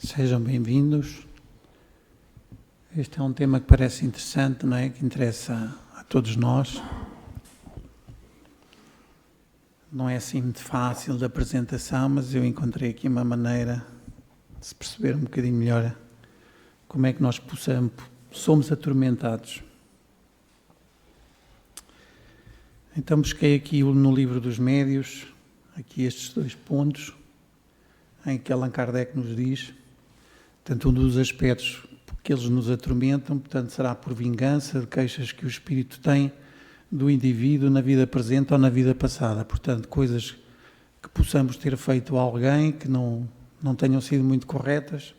Sejam bem-vindos. Este é um tema que parece interessante, não é? Que interessa a todos nós. Não é assim muito fácil de apresentação, mas eu encontrei aqui uma maneira de se perceber um bocadinho melhor como é que nós somos atormentados. Então busquei aqui no livro dos Médios, aqui estes dois pontos, em que Allan Kardec nos diz, portanto, um dos aspectos que eles nos atormentam, portanto, será por vingança de queixas que o espírito tem do indivíduo na vida presente ou na vida passada. Portanto, coisas que possamos ter feito a alguém que não tenham sido muito corretas,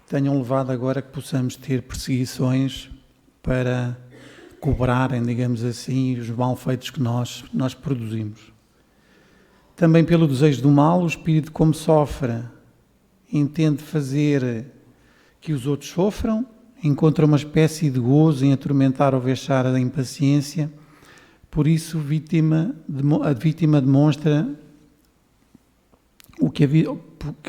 tenham levado agora que possamos ter perseguições para cobrarem, digamos assim, os malfeitos que nós produzimos. Também pelo desejo do mal, o espírito, como sofre, entende fazer que os outros sofram, encontra uma espécie de gozo em atormentar ou vexar a impaciência. Por isso, a vítima demonstra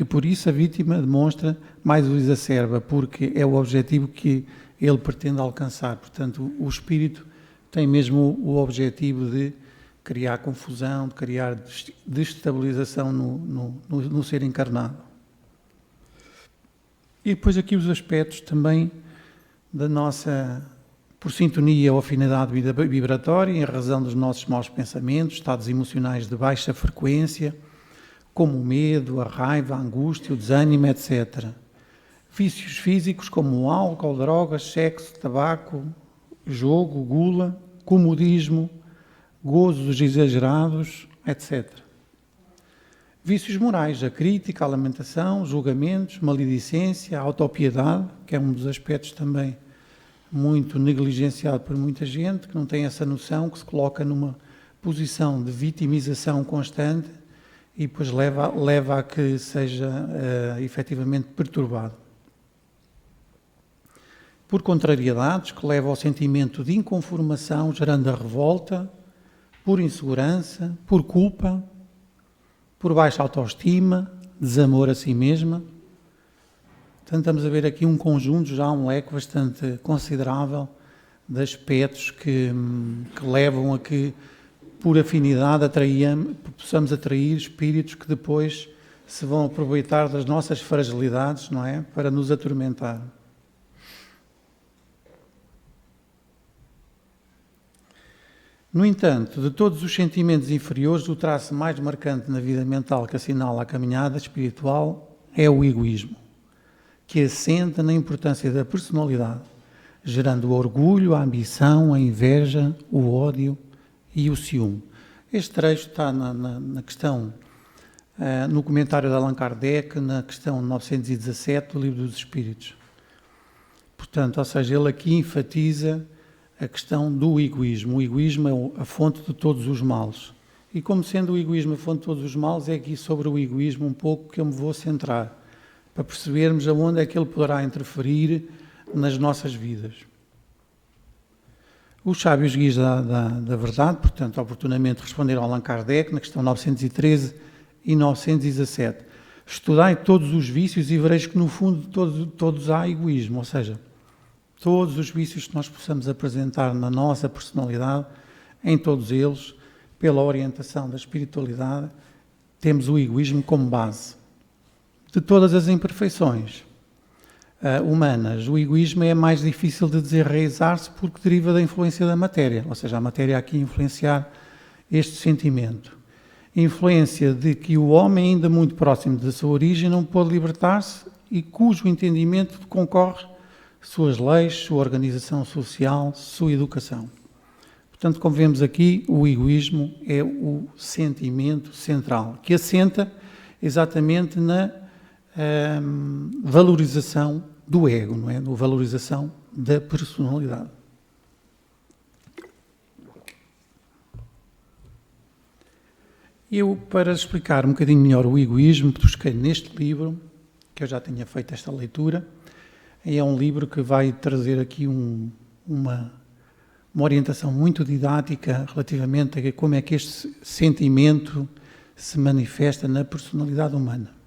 por isso a vítima demonstra mais o exacerba, porque é o objetivo que ele pretende alcançar. Portanto, o espírito tem mesmo o objetivo de criar confusão, de criar destabilização no ser encarnado. E depois aqui os aspectos também da nossa, por sintonia ou afinidade vibratória, em razão dos nossos maus pensamentos, estados emocionais de baixa frequência, como o medo, a raiva, a angústia, o desânimo, etc. Vícios físicos como o álcool, drogas, sexo, tabaco, jogo, gula, comodismo, gozos exagerados, etc. Vícios morais, a crítica, a lamentação, julgamentos, maledicência, a autopiedade, que é um dos aspectos também muito negligenciado por muita gente, que não tem essa noção, que se coloca numa posição de vitimização constante e depois leva a que seja efetivamente perturbado. Por contrariedades, que leva ao sentimento de inconformação, gerando a revolta, por insegurança, por culpa, por baixa autoestima, desamor a si mesma. Portanto, estamos a ver aqui um conjunto, já um leque bastante considerável de aspectos que levam a que, por afinidade, possamos atrair espíritos que depois se vão aproveitar das nossas fragilidades, não é? Para nos atormentar. No entanto, de todos os sentimentos inferiores, o traço mais marcante na vida mental que assinala a caminhada espiritual é o egoísmo, que assenta na importância da personalidade, gerando o orgulho, a ambição, a inveja, o ódio e o ciúme. Este trecho está na questão, no comentário de Allan Kardec, na questão 917 do Livro dos Espíritos. Portanto, ou seja, ele aqui enfatiza a questão do egoísmo. O egoísmo é a fonte de todos os males. E como sendo o egoísmo a fonte de todos os males, é aqui sobre o egoísmo um pouco que eu me vou centrar, para percebermos aonde é que ele poderá interferir nas nossas vidas. Os sábios guias da verdade, portanto, oportunamente responderam a Allan Kardec, na questão 913 e 917. Estudai todos os vícios e vereis que no fundo de todos há egoísmo, ou seja, todos os vícios que nós possamos apresentar na nossa personalidade, em todos eles, pela orientação da espiritualidade, temos o egoísmo como base. De todas as imperfeições humanas, o egoísmo é mais difícil de desenraizar-se porque deriva da influência da matéria, ou seja, a matéria aqui influenciar este sentimento. Influência de que o homem, ainda muito próximo da sua origem, não pôde libertar-se e cujo entendimento concorre suas leis, sua organização social, sua educação. Portanto, como vemos aqui, o egoísmo é o sentimento central, que assenta exatamente na valorização do ego, não é? Na valorização da personalidade. Eu, para explicar um bocadinho melhor o egoísmo, busquei neste livro, que eu já tinha feito esta leitura. É um livro que vai trazer aqui uma orientação muito didática relativamente a como é que este sentimento se manifesta na personalidade humana.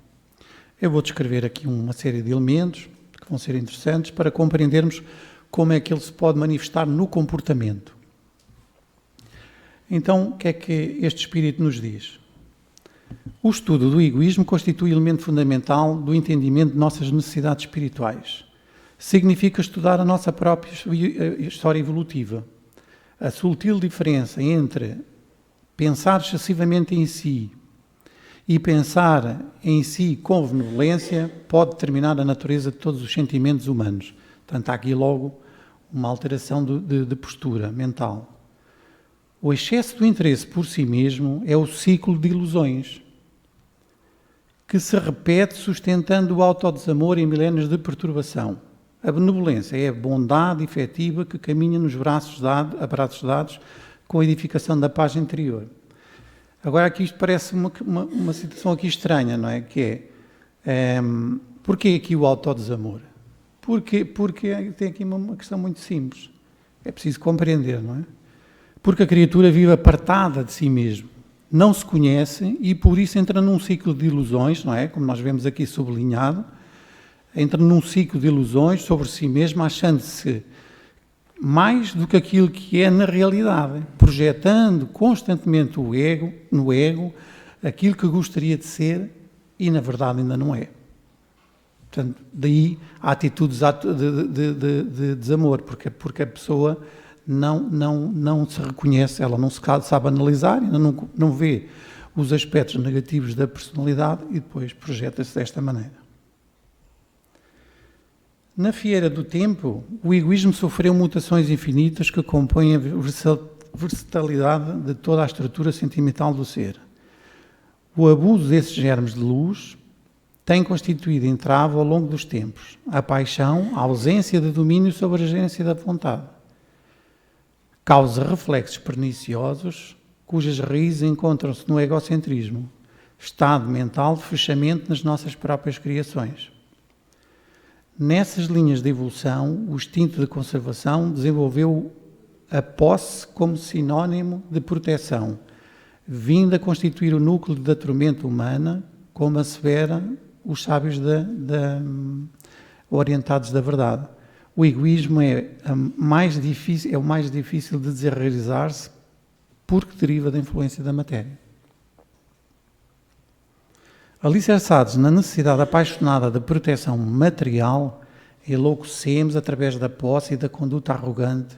Eu vou descrever aqui uma série de elementos que vão ser interessantes para compreendermos como é que ele se pode manifestar no comportamento. Então, o que é que este espírito nos diz? O estudo do egoísmo constitui elemento fundamental do entendimento de nossas necessidades espirituais. Significa estudar a nossa própria história evolutiva. A sutil diferença entre pensar excessivamente em si e pensar em si com benevolência pode determinar a natureza de todos os sentimentos humanos. Portanto, há aqui logo uma alteração de postura mental. O excesso do interesse por si mesmo é o ciclo de ilusões que se repete sustentando o autodesamor em milénios de perturbação. A benevolência é a bondade efetiva que caminha nos braços dados com a edificação da paz interior. Agora aqui isto parece uma situação aqui estranha, não é? Que é, porquê aqui o autodesamor? Porque tem aqui uma questão muito simples. É preciso compreender, não é? Porque a criatura vive apartada de si mesmo, não se conhece e por isso entra num ciclo de ilusões, não é? Como nós vemos aqui sublinhado, entra num ciclo de ilusões sobre si mesmo, achando-se mais do que aquilo que é na realidade, projetando constantemente no ego, aquilo que gostaria de ser e na verdade ainda não é. Portanto, daí a atitude de desamor, porque a pessoa não se reconhece, ela não se sabe analisar, ainda não vê os aspectos negativos da personalidade e depois projeta-se desta maneira. Na fieira do tempo, o egoísmo sofreu mutações infinitas que compõem a versatilidade de toda a estrutura sentimental do ser. O abuso desses germes de luz tem constituído entrave ao longo dos tempos. A paixão, a ausência de domínio sobre a gerência da vontade. Causa reflexos perniciosos, cujas raízes encontram-se no egocentrismo, estado mental de fechamento nas nossas próprias criações. Nessas linhas de evolução, o instinto de conservação desenvolveu a posse como sinónimo de proteção, vindo a constituir o núcleo da tormenta humana, como asseveram os sábios orientados da verdade. O egoísmo é o mais difícil de desrealizar-se porque deriva da influência da matéria. Alicerçados na necessidade apaixonada de proteção material, enlouquecemos através da posse e da conduta arrogante,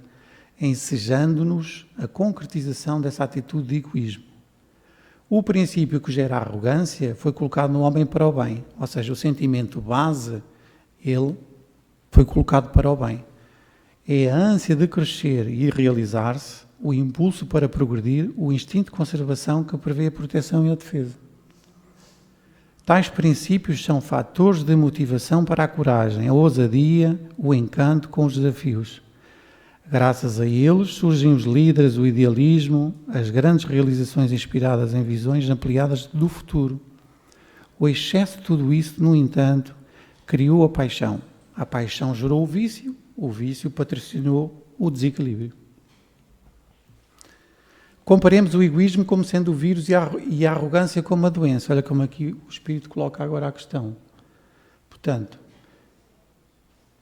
ensejando-nos a concretização dessa atitude de egoísmo. O princípio que gera a arrogância foi colocado no homem para o bem, ou seja, o sentimento base, ele foi colocado para o bem. É a ânsia de crescer e realizar-se, o impulso para progredir, o instinto de conservação que prevê a proteção e a defesa. Tais princípios são fatores de motivação para a coragem, a ousadia, o encanto com os desafios. Graças a eles surgem os líderes, o idealismo, as grandes realizações inspiradas em visões ampliadas do futuro. O excesso de tudo isso, no entanto, criou a paixão. A paixão gerou o vício patrocinou o desequilíbrio. Comparemos o egoísmo como sendo o vírus e a arrogância como a doença. Olha como aqui o Espírito coloca agora a questão. Portanto,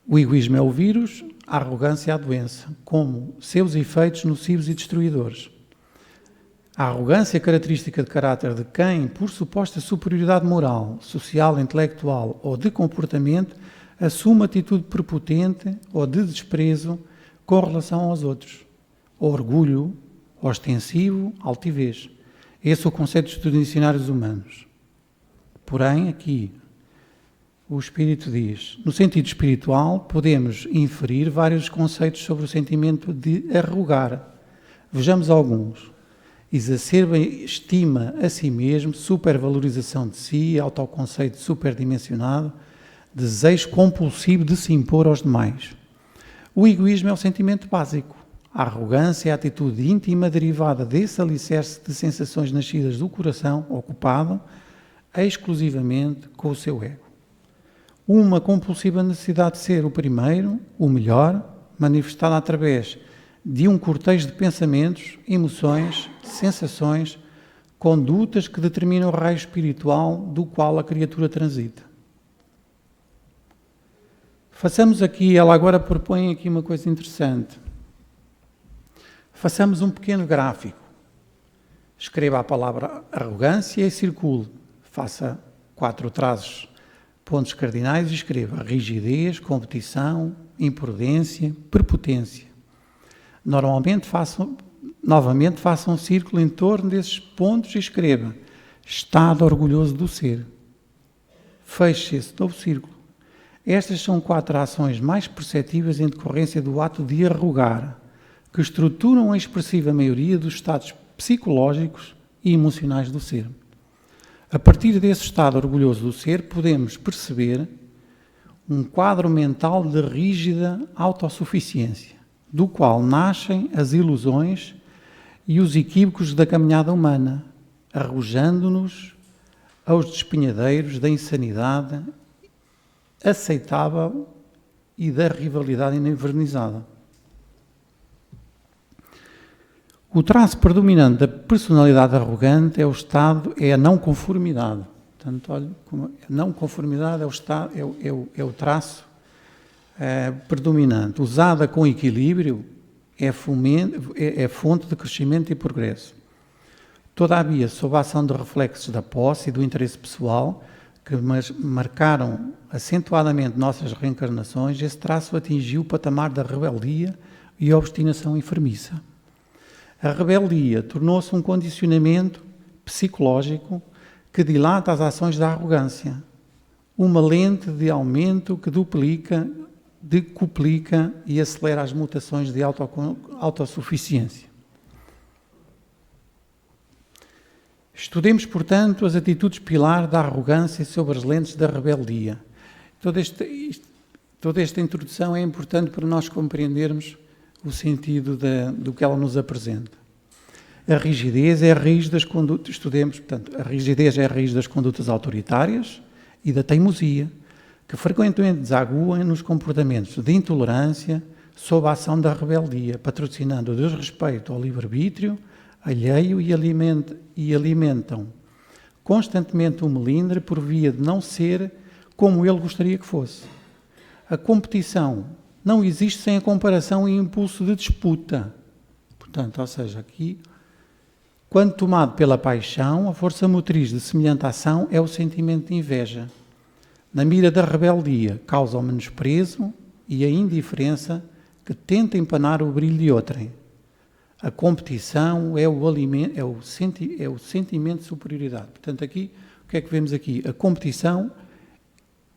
o egoísmo é o vírus, a arrogância é a doença, como seus efeitos nocivos e destruidores. A arrogância é característica de caráter de quem, por suposta superioridade moral, social, intelectual ou de comportamento, assume atitude prepotente ou de desprezo com relação aos outros. Orgulho, ostensivo, altivez. Esse é o conceito dos dicionários humanos. Porém, aqui, o Espírito diz, no sentido espiritual, podemos inferir vários conceitos sobre o sentimento de arrogar. Vejamos alguns. Exacerba estima a si mesmo, supervalorização de si, autoconceito superdimensionado, desejo compulsivo de se impor aos demais. O egoísmo é o sentimento básico. A arrogância é a atitude íntima derivada desse alicerce de sensações nascidas do coração ocupado exclusivamente com o seu ego. Uma compulsiva necessidade de ser o primeiro, o melhor, manifestada através de um cortejo de pensamentos, emoções, sensações, condutas que determinam o raio espiritual do qual a criatura transita. Façamos aqui, ela agora propõe aqui uma coisa interessante. Façamos um pequeno gráfico. Escreva a palavra arrogância e circule. Faça 4 traços, pontos cardinais e escreva rigidez, competição, imprudência, prepotência. Novamente faça um círculo em torno desses pontos e escreva estado orgulhoso do ser. Feche esse novo círculo. Estas são 4 ações mais perceptíveis em decorrência do ato de arrogar, que estruturam a expressiva maioria dos estados psicológicos e emocionais do ser. A partir desse estado orgulhoso do ser, podemos perceber um quadro mental de rígida autossuficiência, do qual nascem as ilusões e os equívocos da caminhada humana, arrojando-nos aos despenhadeiros da insanidade aceitável e da rivalidade inenvernizada. O traço predominante da personalidade arrogante é a não conformidade. Portanto, olha, a não conformidade é o traço predominante. Usada com equilíbrio, é fonte de crescimento e progresso. Todavia, sob a ação de reflexos da posse e do interesse pessoal, que marcaram acentuadamente nossas reencarnações, esse traço atingiu o patamar da rebeldia e obstinação enfermiça. A rebeldia tornou-se um condicionamento psicológico que dilata as ações da arrogância, uma lente de aumento que duplica, decuplica e acelera as mutações de autossuficiência. Estudemos, portanto, as atitudes pilar da arrogância sobre as lentes da rebeldia. Toda esta introdução é importante para nós compreendermos o sentido do que ela nos apresenta. A rigidez é a raiz das condutas, estudemos, portanto, a rigidez é a raiz das condutas autoritárias e da teimosia, que frequentemente desaguam nos comportamentos de intolerância sob a ação da rebeldia, patrocinando o desrespeito ao livre-arbítrio alheio e alimentam constantemente o melindre por via de não ser como ele gostaria que fosse. A competição não existe sem a comparação e impulso de disputa. Portanto, ou seja, aqui, quando tomado pela paixão, a força motriz de semelhante ação é o sentimento de inveja. Na mira da rebeldia, causa o menosprezo e a indiferença que tenta empanar o brilho de outrem. A competição é o sentimento de superioridade. Portanto, aqui, o que é que vemos aqui? A competição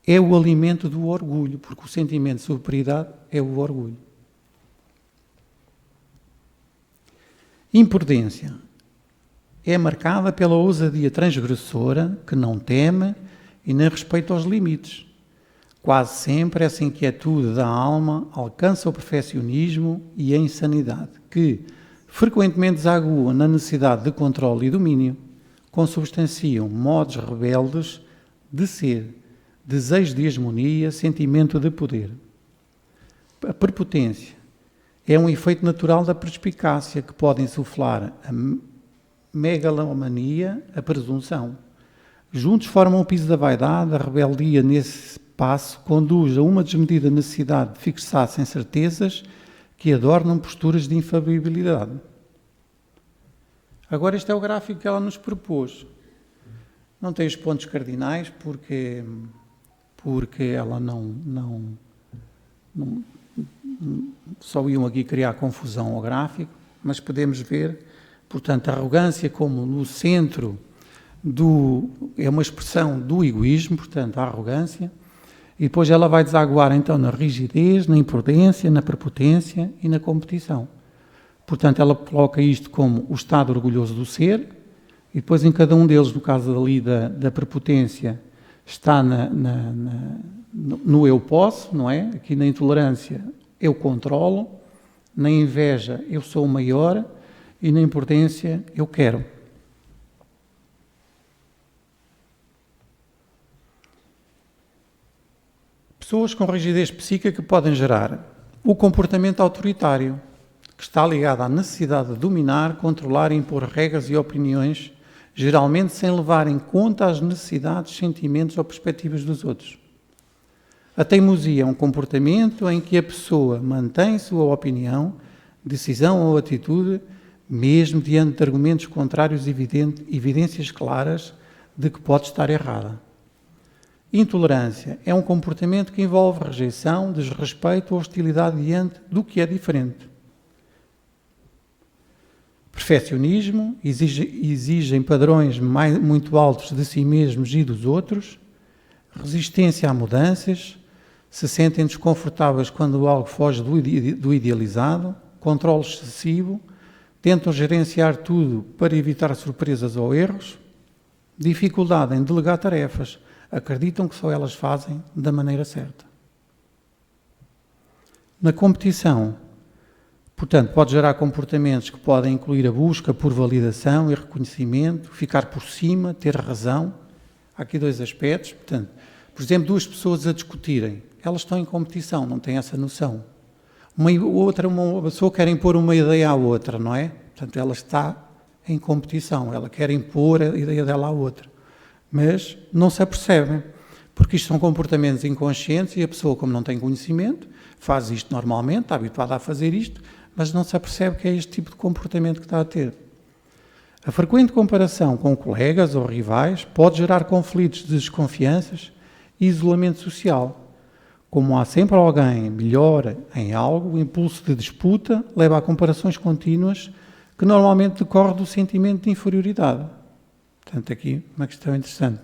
é o alimento do orgulho, porque o sentimento de superioridade é o orgulho. Imprudência é marcada pela ousadia transgressora, que não teme e nem respeita os limites. Quase sempre essa inquietude da alma alcança o perfeccionismo e a insanidade, que frequentemente desaguam na necessidade de controle e domínio, consubstanciam modos rebeldes de ser, desejo de hegemonia, sentimento de poder. A prepotência é um efeito natural da perspicácia que pode insuflar a megalomania, a presunção. Juntos formam o piso da vaidade, a rebeldia nesse passo conduz a uma desmedida necessidade de fixar-se em certezas que adornam posturas de infalibilidade. Agora este é o gráfico que ela nos propôs. Não tem os pontos cardinais porque ela não só iam aqui criar confusão ao gráfico, mas podemos ver, portanto, a arrogância como no centro é uma expressão do egoísmo, portanto, a arrogância, e depois ela vai desaguar então na rigidez, na imprudência, na prepotência e na competição. Portanto, ela coloca isto como o estado orgulhoso do ser, e depois em cada um deles, no caso ali da prepotência, está no eu posso, não é? Aqui na intolerância eu controlo, na inveja eu sou o maior e na imprudência eu quero. Pessoas com rigidez psíquica que podem gerar o comportamento autoritário, que está ligado à necessidade de dominar, controlar e impor regras e opiniões, geralmente sem levar em conta as necessidades, sentimentos ou perspectivas dos outros. A teimosia é um comportamento em que a pessoa mantém sua opinião, decisão ou atitude, mesmo diante de argumentos contrários e evidências claras de que pode estar errada. Intolerância é um comportamento que envolve rejeição, desrespeito ou hostilidade diante do que é diferente. Perfeccionismo exigem padrões muito altos de si mesmos e dos outros. Resistência a mudanças, se sentem desconfortáveis quando algo foge do idealizado. Controle excessivo, tentam gerenciar tudo para evitar surpresas ou erros. Dificuldade em delegar tarefas, acreditam que só elas fazem da maneira certa. Na competição, portanto, pode gerar comportamentos que podem incluir a busca por validação e reconhecimento, ficar por cima, ter razão. Há aqui dois aspectos. Portanto, por exemplo, duas pessoas a discutirem, elas estão em competição, não têm essa noção. Uma pessoa quer impor uma ideia à outra, não é? Portanto, ela está em competição, ela quer impor a ideia dela à outra. Mas não se apercebem, porque isto são comportamentos inconscientes e a pessoa, como não tem conhecimento, faz isto normalmente, está habituada a fazer isto, mas não se apercebe que é este tipo de comportamento que está a ter. A frequente comparação com colegas ou rivais pode gerar conflitos de desconfianças e isolamento social. Como há sempre alguém melhor em algo, o impulso de disputa leva a comparações contínuas que normalmente decorre do sentimento de inferioridade. Portanto, aqui uma questão interessante.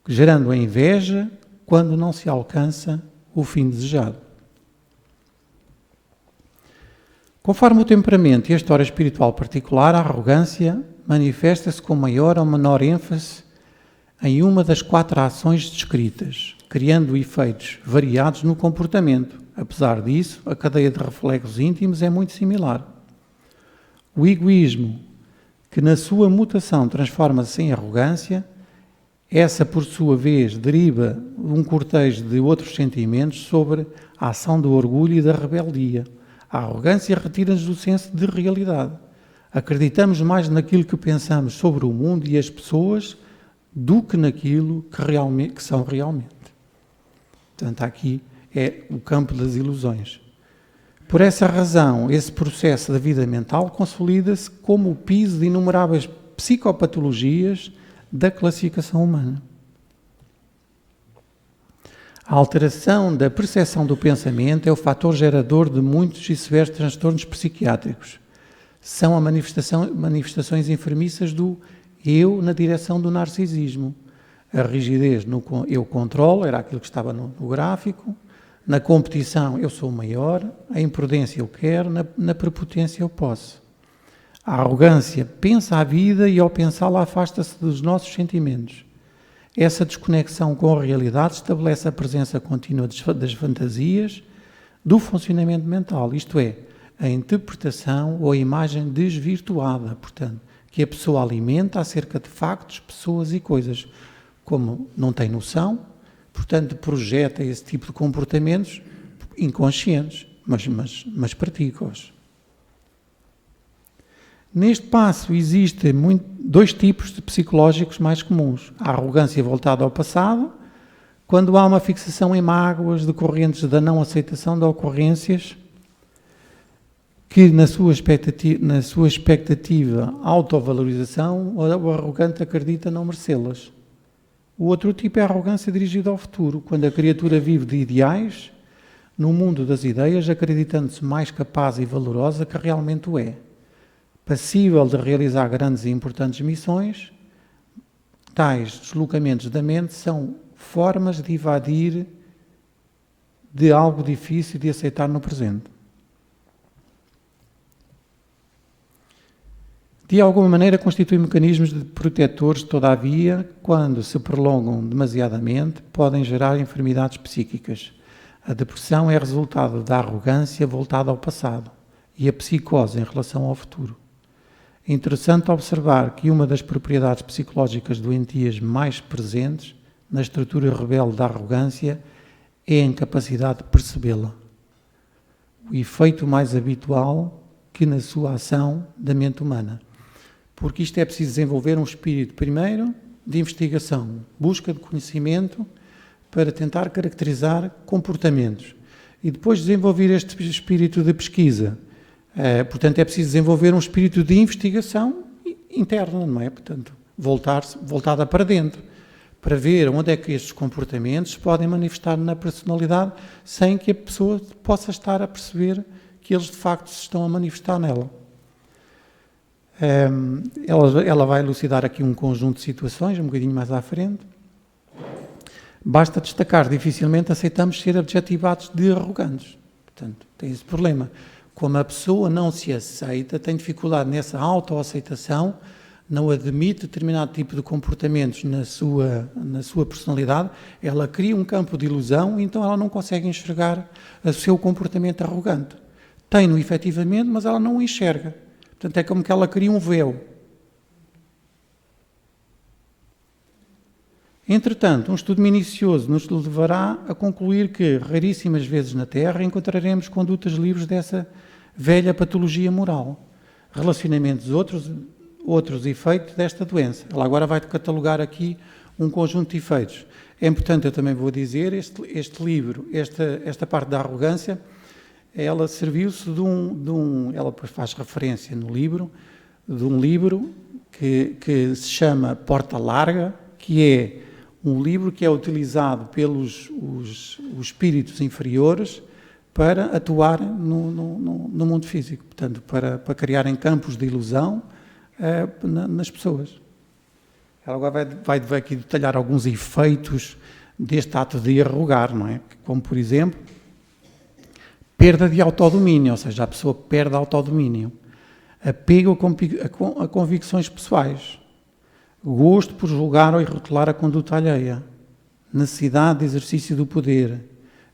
Gerando a inveja quando não se alcança o fim desejado. Conforme o temperamento e a história espiritual particular, a arrogância manifesta-se com maior ou menor ênfase em uma das 4 ações descritas, criando efeitos variados no comportamento. Apesar disso, a cadeia de reflexos íntimos é muito similar. O egoísmo, que na sua mutação transforma-se em arrogância, essa por sua vez deriva um cortejo de outros sentimentos sobre a ação do orgulho e da rebeldia. A arrogância retira-nos do senso de realidade. Acreditamos mais naquilo que pensamos sobre o mundo e as pessoas do que naquilo que são realmente. Portanto, aqui é o campo das ilusões. Por essa razão, esse processo da vida mental consolida-se como o piso de inumeráveis psicopatologias da classificação humana. A alteração da percepção do pensamento é o fator gerador de muitos e severos transtornos psiquiátricos. São manifestações enfermiças do eu na direção do narcisismo. A rigidez no eu controlo, era aquilo que estava no gráfico. Na competição eu sou o maior. A imprudência eu quero. Na prepotência eu posso. A arrogância pensa a vida e ao pensá-la afasta-se dos nossos sentimentos. Essa desconexão com a realidade estabelece a presença contínua das fantasias do funcionamento mental, isto é, a interpretação ou a imagem desvirtuada, portanto, que a pessoa alimenta acerca de factos, pessoas e coisas. Como não tem noção, portanto, projeta esse tipo de comportamentos inconscientes, mas pratica-os. Neste passo existem 2 tipos de psicológicos mais comuns. A arrogância voltada ao passado, quando há uma fixação em mágoas decorrentes da não aceitação de ocorrências que na sua expectativa autovalorização o arrogante acredita não merecê-las. O outro tipo é a arrogância dirigida ao futuro, quando a criatura vive de ideais no mundo das ideias, acreditando-se mais capaz e valorosa que realmente o é. Passível de realizar grandes e importantes missões, tais deslocamentos da mente são formas de evadir de algo difícil de aceitar no presente. De alguma maneira constituem mecanismos de protetores, todavia, quando se prolongam demasiadamente, podem gerar enfermidades psíquicas. A depressão é resultado da arrogância voltada ao passado e a psicose em relação ao futuro. É interessante observar que uma das propriedades psicológicas doentias mais presentes na estrutura rebelde da arrogância é a incapacidade de percebê-la. O efeito mais habitual que na sua ação da mente humana. Porque isto é preciso desenvolver um espírito, primeiro, de investigação, busca de conhecimento, para tentar caracterizar comportamentos e depois desenvolver este espírito de pesquisa. Portanto, é preciso desenvolver um espírito de investigação interna, não é? Portanto, voltada para dentro, para ver onde é que estes comportamentos se podem manifestar na personalidade sem que a pessoa possa estar a perceber que eles de facto se estão a manifestar nela. Ela vai elucidar aqui um conjunto de situações, um bocadinho mais à frente. Basta destacar, dificilmente aceitamos ser adjetivados de arrogantes. Portanto, tem esse problema. Como a pessoa não se aceita, tem dificuldade nessa autoaceitação, não admite determinado tipo de comportamentos na sua personalidade, ela cria um campo de ilusão e então ela não consegue enxergar o seu comportamento arrogante. Tem-no efetivamente, mas ela não o enxerga. Portanto, é como que ela cria um véu. Entretanto, um estudo minucioso nos levará a concluir que, raríssimas vezes na Terra, encontraremos condutas livres dessa velha patologia moral. Relacionamentos outros efeitos desta doença. Ela agora vai catalogar aqui um conjunto de efeitos. É importante, eu também vou dizer, este livro, esta parte da arrogância, ela serviu-se ela faz referência no livro, de um livro que se chama Porta Larga, que é um livro que é utilizado pelos os espíritos inferiores para atuar no mundo físico, portanto, para criarem campos de ilusão nas pessoas. Ela agora vai aqui detalhar alguns efeitos deste ato de arrogar, não é? Como, por exemplo, perda de autodomínio, ou seja, a pessoa perde autodomínio, apego a convicções pessoais, gosto por julgar ou rotular a conduta alheia, necessidade de exercício do poder,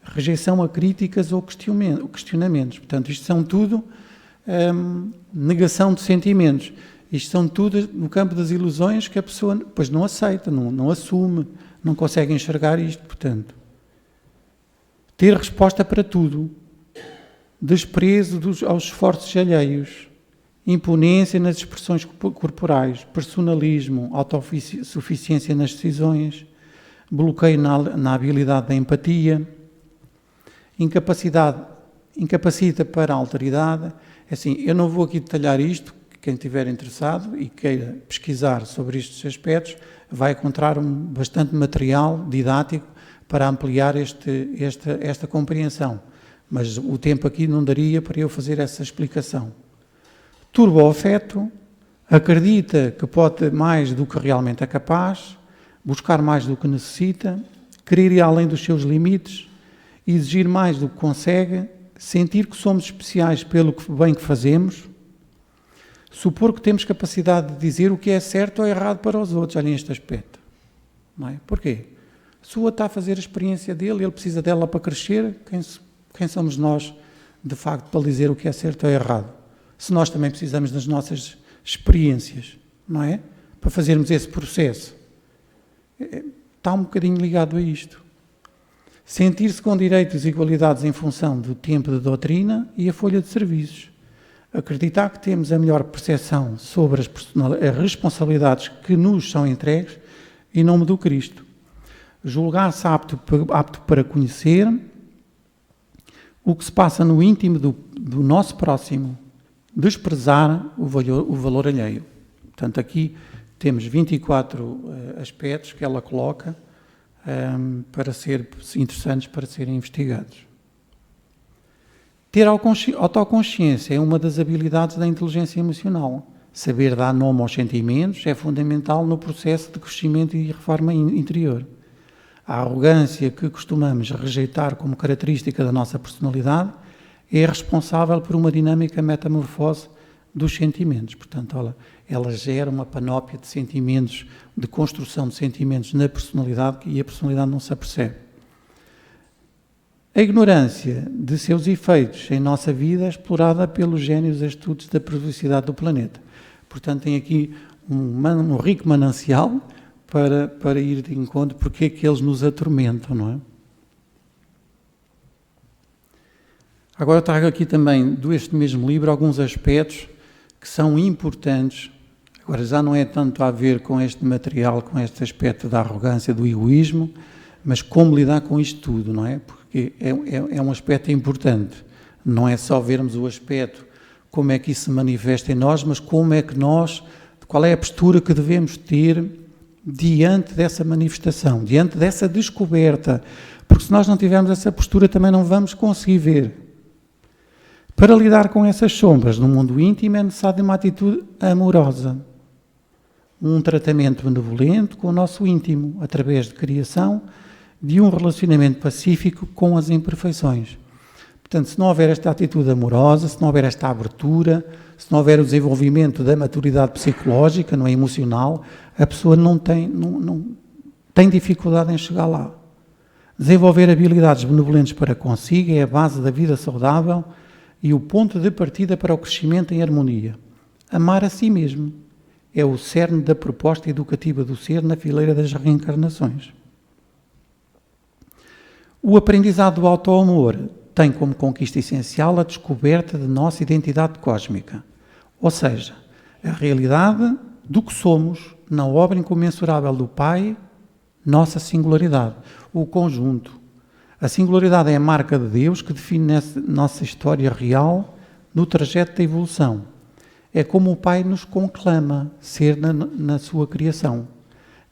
rejeição a críticas ou questionamentos. Portanto, isto são tudo negação de sentimentos. Isto são tudo no campo das ilusões que a pessoa depois não aceita, não assume, não consegue enxergar isto. Portanto, ter resposta para tudo, desprezo aos esforços alheios, imponência nas expressões corporais, personalismo, autossuficiência nas decisões, bloqueio na habilidade da empatia, incapacita para a alteridade. Assim, eu não vou aqui detalhar isto, quem estiver interessado e queira pesquisar sobre estes aspectos, vai encontrar bastante material didático para ampliar esta compreensão. Mas o tempo aqui não daria para eu fazer essa explicação. Turbo-afeto, acredita que pode ter mais do que realmente é capaz, buscar mais do que necessita, querer ir além dos seus limites, exigir mais do que consegue, sentir que somos especiais pelo bem que fazemos, supor que temos capacidade de dizer o que é certo ou errado para os outros. Olhem este aspecto. Não é? Porquê? Se o outro está a fazer a experiência dele, ele precisa dela para crescer, quem somos nós, de facto, para dizer o que é certo ou errado? Se nós também precisamos das nossas experiências, não é? Para fazermos esse processo. Está um bocadinho ligado a isto. Sentir-se com direitos e igualdades em função do tempo de doutrina e a folha de serviços. Acreditar que temos a melhor percepção sobre as responsabilidades que nos são entregues em nome do Cristo. Julgar-se apto para conhecer o que se passa no íntimo do nosso próximo. Desprezar o valor alheio. Portanto, aqui temos 24 aspectos que ela coloca para ser interessantes para serem investigados. Ter autoconsciência é uma das habilidades da inteligência emocional. Saber dar nome aos sentimentos é fundamental no processo de crescimento e reforma interior. A arrogância que costumamos rejeitar como característica da nossa personalidade é responsável por uma dinâmica metamorfose dos sentimentos. Portanto, ela gera uma panóplia de sentimentos, de construção de sentimentos na personalidade e a personalidade não se apercebe. A ignorância de seus efeitos em nossa vida é explorada pelos génios astutos da perversidade do planeta. Portanto, tem aqui um rico manancial para ir de encontro porque é que eles nos atormentam, não é? Agora trago aqui também, deste mesmo livro, alguns aspectos que são importantes. Agora já não é tanto a ver com este material, com este aspecto da arrogância, do egoísmo, Mas como lidar com isto tudo, não é? Porque é um aspecto importante. Não é só vermos o aspecto, como é que isso se manifesta em nós, mas como é que nós, qual é a postura que devemos ter diante dessa manifestação, diante dessa descoberta. Porque se nós não tivermos essa postura, também não vamos conseguir ver. Para lidar com essas sombras no mundo íntimo é necessário uma atitude amorosa. Um tratamento benevolente com o nosso íntimo, através de criação de um relacionamento pacífico com as imperfeições. Portanto, se não houver esta atitude amorosa, se não houver esta abertura, se não houver o desenvolvimento da maturidade psicológica, não é emocional, a pessoa não tem dificuldade em chegar lá. Desenvolver habilidades benevolentes para consigo é a base da vida saudável e o ponto de partida para o crescimento em harmonia. Amar a si mesmo é o cerne da proposta educativa do ser na fileira das reencarnações. O aprendizado do auto-amor tem como conquista essencial a descoberta de nossa identidade cósmica, ou seja, a realidade do que somos na obra incomensurável do Pai, nossa singularidade, o conjunto. A singularidade é a marca de Deus que define nossa história real no trajeto da evolução. É como o Pai nos conclama ser na sua criação.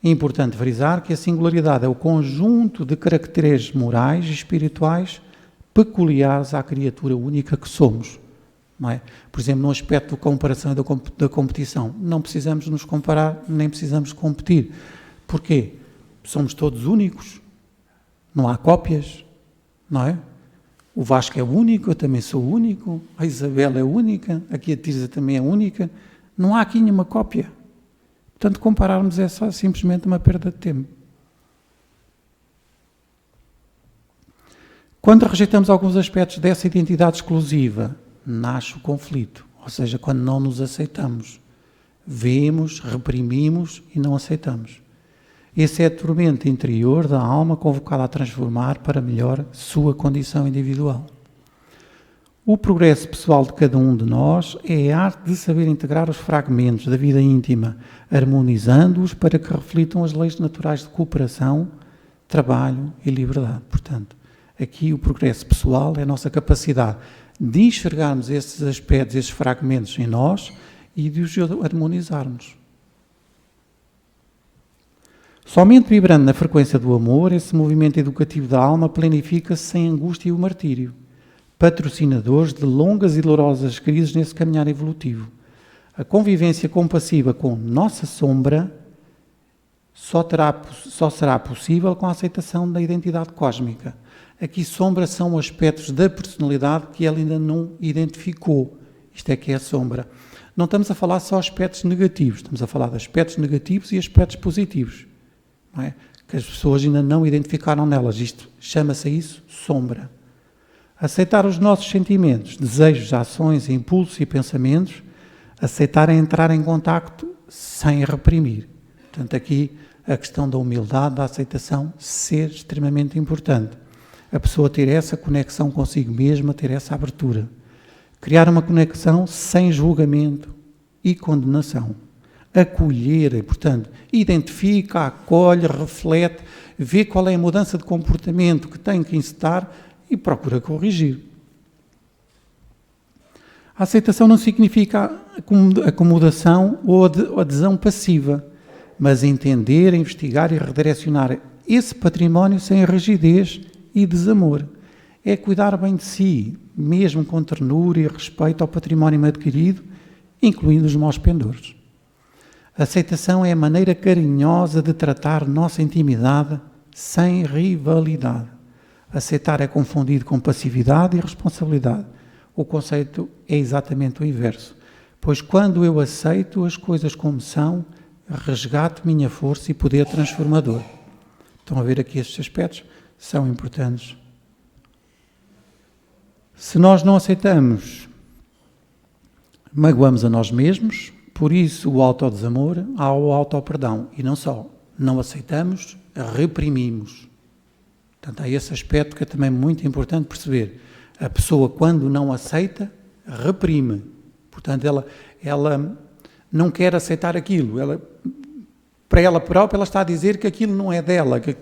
É importante frisar que a singularidade é o conjunto de caracteres morais e espirituais peculiares à criatura única que somos. Não é? Por exemplo, no aspecto da comparação e da competição, não precisamos nos comparar, nem precisamos competir. Porquê? Somos todos únicos, não há cópias, não é? O Vasco é único, eu também sou único, a Isabel é única, aqui a Tirza também é única, não há aqui nenhuma cópia. Portanto, compararmos é só simplesmente uma perda de tempo. Quando rejeitamos alguns aspectos dessa identidade exclusiva, nasce o conflito, ou seja, quando não nos aceitamos. Vemos, reprimimos e não aceitamos. Esse é a tormenta interior da alma convocada a transformar para melhor sua condição individual. O progresso pessoal de cada um de nós é a arte de saber integrar os fragmentos da vida íntima, harmonizando-os para que reflitam as leis naturais de cooperação, trabalho e liberdade. Portanto, aqui o progresso pessoal é a nossa capacidade de enxergarmos esses aspectos, esses fragmentos em nós e de os harmonizarmos. Somente vibrando na frequência do amor, esse movimento educativo da alma planifica-se sem angústia e o martírio, patrocinadores de longas e dolorosas crises nesse caminhar evolutivo. A convivência compassiva com nossa sombra só será possível com a aceitação da identidade cósmica. Aqui sombra são aspectos da personalidade que ela ainda não identificou. Isto é que é a sombra. Não estamos a falar só de aspectos negativos, estamos a falar de aspectos negativos e aspectos positivos. Não é? Que as pessoas ainda não identificaram nelas. Isto chama-se isso sombra. Aceitar os nossos sentimentos, desejos, ações, impulsos e pensamentos, aceitar é entrar em contacto sem reprimir. Portanto, aqui a questão da humildade, da aceitação, ser extremamente importante. A pessoa ter essa conexão consigo mesma, ter essa abertura. Criar uma conexão sem julgamento e condenação. Acolher, portanto, identifica, acolhe, reflete, vê qual é a mudança de comportamento que tem que incitar e procura corrigir. A aceitação não significa acomodação ou adesão passiva, mas entender, investigar e redirecionar esse património sem rigidez e desamor. É cuidar bem de si, mesmo com ternura e respeito ao património adquirido, incluindo os maus pendores. A aceitação é a maneira carinhosa de tratar nossa intimidade sem rivalidade. Aceitar é confundido com passividade e responsabilidade. O conceito é exatamente o inverso. Pois quando eu aceito as coisas como são, resgato minha força e poder transformador. Estão a ver aqui estes aspectos? São importantes. Se nós não aceitamos, magoamos a nós mesmos, por isso o autodesamor, há o autoperdão. E não só, não aceitamos, reprimimos. Portanto, há esse aspecto que é também muito importante perceber. A pessoa, quando não aceita, reprime. Portanto, ela não quer aceitar aquilo. Para ela própria, ela está a dizer que aquilo não é dela, que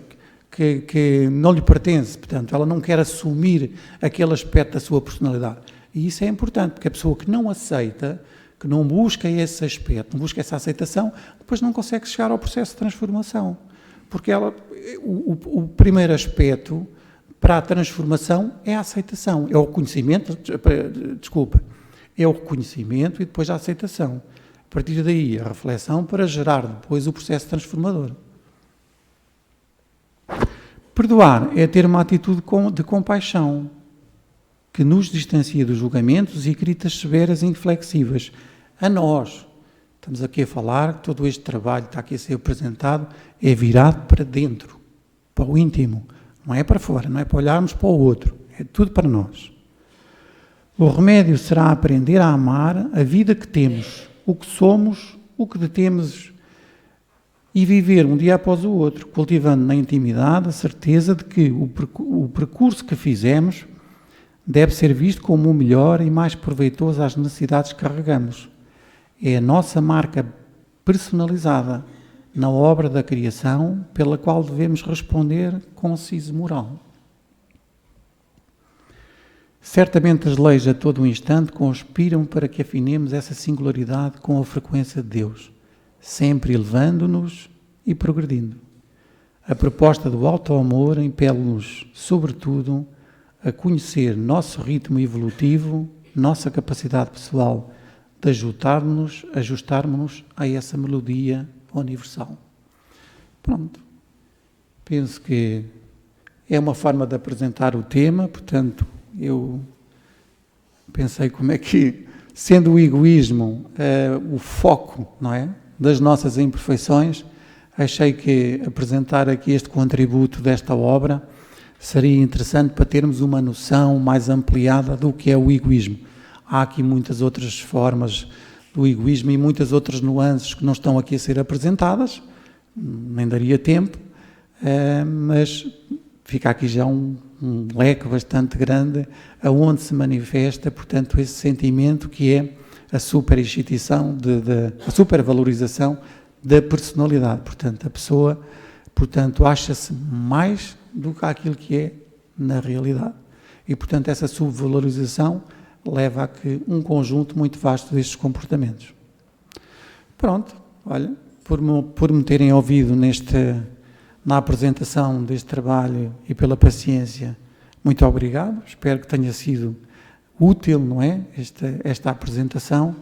que não lhe pertence, portanto, ela não quer assumir aquele aspecto da sua personalidade. E isso é importante, porque a pessoa que não aceita, que não busca esse aspecto, não busca essa aceitação, depois não consegue chegar ao processo de transformação. Porque o primeiro aspecto para a transformação é a aceitação, é o reconhecimento, é o reconhecimento e depois a aceitação. A partir daí, a reflexão para gerar depois o processo transformador. Perdoar é ter uma atitude de compaixão, que nos distancia dos julgamentos e críticas severas e inflexíveis. A nós, estamos aqui a falar que todo este trabalho que está aqui a ser apresentado é virado para dentro, para o íntimo. Não é para fora, não é para olharmos para o outro, é tudo para nós. O remédio será aprender a amar a vida que temos, o que somos, o que detemos e viver um dia após o outro, cultivando na intimidade a certeza de que o percurso que fizemos deve ser visto como o melhor e mais proveitoso às necessidades que carregamos. É a nossa marca personalizada na obra da criação pela qual devemos responder com siso moral. Certamente as leis a todo o instante conspiram para que afinemos essa singularidade com a frequência de Deus, sempre elevando-nos e progredindo. A proposta do auto-amor impele-nos, sobretudo, a conhecer nosso ritmo evolutivo, nossa capacidade pessoal de ajustarmos-nos a essa melodia universal. Pronto. Penso que é uma forma de apresentar o tema, portanto, eu pensei como é que, sendo o egoísmo o foco, não é, das nossas imperfeições, achei que apresentar aqui este contributo desta obra seria interessante para termos uma noção mais ampliada do que é o egoísmo. Há aqui muitas outras formas do egoísmo e muitas outras nuances que não estão aqui a ser apresentadas, nem daria tempo, mas fica aqui já um leque bastante grande aonde se manifesta, portanto, esse sentimento que é a superexcitação, a supervalorização da personalidade. Portanto, a pessoa, acha-se mais do que aquilo que é na realidade. E, portanto, essa subvalorização leva a que um conjunto muito vasto destes comportamentos. Pronto, olha, por me terem ouvido na apresentação deste trabalho e pela paciência, muito obrigado. Espero que tenha sido útil, não é? Esta apresentação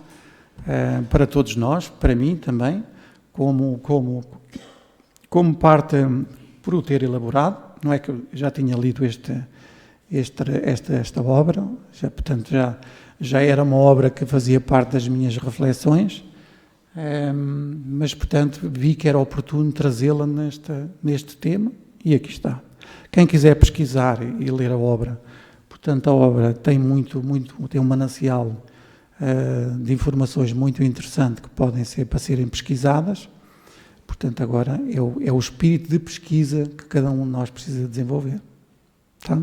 para todos nós, para mim também, como parte por o ter elaborado. Não é que eu já tinha lido esta obra, portanto já era uma obra que fazia parte das minhas reflexões, mas portanto vi que era oportuno trazê-la neste tema e aqui está. Quem quiser pesquisar e ler a obra, portanto a obra tem tem um manancial de informações muito interessante que podem ser para serem pesquisadas. Portanto, agora é o espírito de pesquisa que cada um de nós precisa desenvolver. Tá?